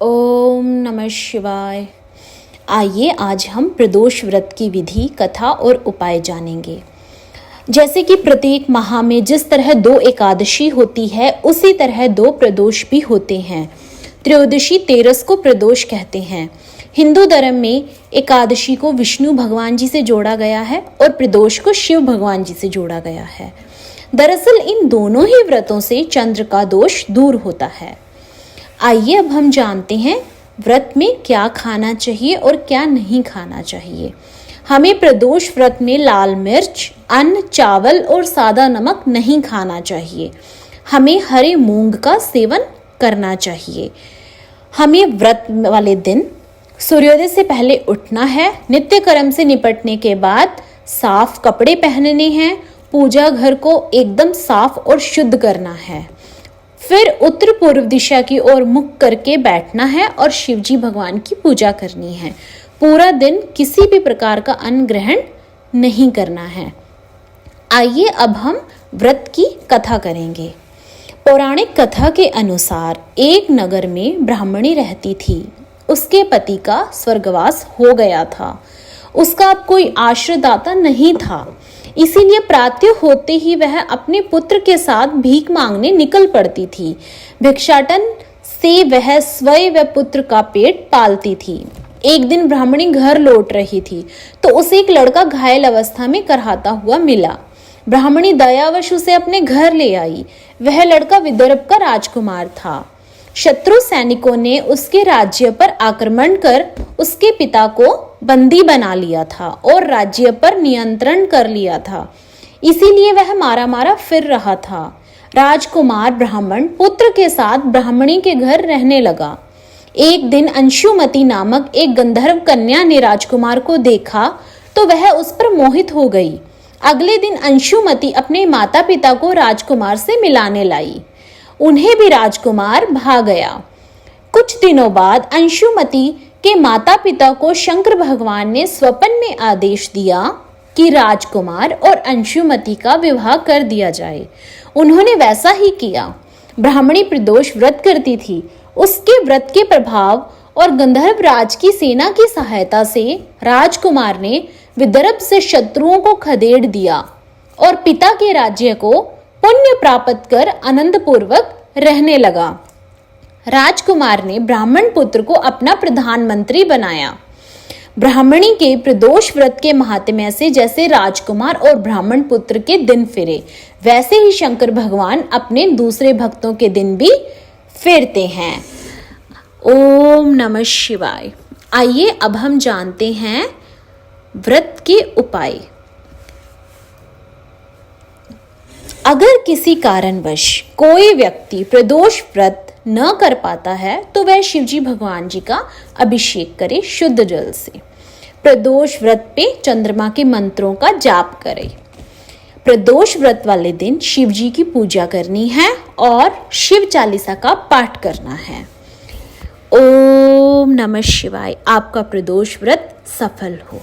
ओम नमः शिवाय। आइए आज हम प्रदोष व्रत की विधि, कथा और उपाय जानेंगे। जैसे कि प्रत्येक माह में जिस तरह 2 एकादशी होती है, उसी तरह 2 प्रदोष भी होते हैं। त्रयोदशी तेरस को प्रदोष कहते हैं। हिंदू धर्म में एकादशी को विष्णु भगवान जी से जोड़ा गया है और प्रदोष को शिव भगवान जी से जोड़ा गया है। दरअसल इन दोनों ही व्रतों से चंद्र का दोष दूर होता है। आइए अब हम जानते हैं व्रत में क्या खाना चाहिए और क्या नहीं खाना चाहिए। हमें प्रदोष व्रत में लाल मिर्च, अन्न, चावल और सादा नमक नहीं खाना चाहिए। हमें हरे मूंग का सेवन करना चाहिए। हमें व्रत वाले दिन सूर्योदय से पहले उठना है। नित्य कर्म से निपटने के बाद साफ कपड़े पहनने हैं। पूजा घर को एकदम साफ और शुद्ध करना है। फिर उत्तर पूर्व दिशा की ओर मुख करके बैठना है और शिवजी भगवान की पूजा करनी है। पूरा दिन किसी भी प्रकार का अन्न ग्रहण नहीं करना है। आइए अब हम व्रत की कथा करेंगे। पौराणिक कथा के अनुसार एक नगर में ब्राह्मणी रहती थी। उसके पति का स्वर्गवास हो गया था। उसका अब कोई आश्रयदाता नहीं था, इसीलिए प्रातः होते ही वह अपने पुत्र के साथ भीख मांगने निकल पड़ती थी। भिक्षाटन से वह स्वयं व पुत्र का पेट पालती थी। एक दिन ब्राह्मणी घर लौट रही थी तो उसे एक लड़का घायल अवस्था में करहाता हुआ मिला। ब्राह्मणी दयावश उसे अपने घर ले आई। वह लड़का विदर्भ का राजकुमार था। शत्रु सैनिकों ने उसके राज्य पर आक्रमण कर उसके पिता को बंदी बना लिया था और राज्य पर नियंत्रण कर लिया था। इसीलिए वह मारा मारा फिर रहा था। राजकुमार ब्राह्मण पुत्र के साथ ब्राह्मणी के घर रहने लगा। एक दिन अंशुमति नामक एक गंधर्व कन्या ने राजकुमार को देखा तो वह उस पर मोहित हो गई। अगले दिन अंशुमति अपने माता पिता को राजकुमार से मिलाने लाई। उन्हें भी राजकुमार भा गया। कुछ दिनों बाद अंशुमति के माता पिता को शंकर भगवान ने स्वप्न में आदेश दिया कि राजकुमार और अंशुमति का विवाह कर दिया जाए। उन्होंने वैसा ही किया। ब्राह्मणी प्रदोष व्रत करती थी। उसके व्रत के प्रभाव और गंधर्व राज की सेना की सहायता से राजकुमार ने विदर्भ से शत्रुओं को खदेड़ दिया और पिता के राज्य को पुण्य प्राप्त कर आनंद पूर्वक रहने लगा। राजकुमार ने ब्राह्मण पुत्र को अपना प्रधानमंत्री बनाया। ब्राह्मणी के प्रदोष व्रत के महात्म्य से जैसे राजकुमार और ब्राह्मण पुत्र के दिन फिरे, वैसे ही शंकर भगवान अपने दूसरे भक्तों के दिन भी फिरते हैं। ओम नमः शिवाय। आइए अब हम जानते हैं व्रत के उपाय। अगर किसी कारणवश कोई व्यक्ति प्रदोष व्रत न कर पाता है तो वह शिवजी भगवान जी का अभिषेक करे शुद्ध जल से। प्रदोष व्रत पे चंद्रमा के मंत्रों का जाप करे। प्रदोष व्रत वाले दिन शिवजी की पूजा करनी है और शिव चालीसा का पाठ करना है। ओम नमः शिवाय। आपका प्रदोष व्रत सफल हो।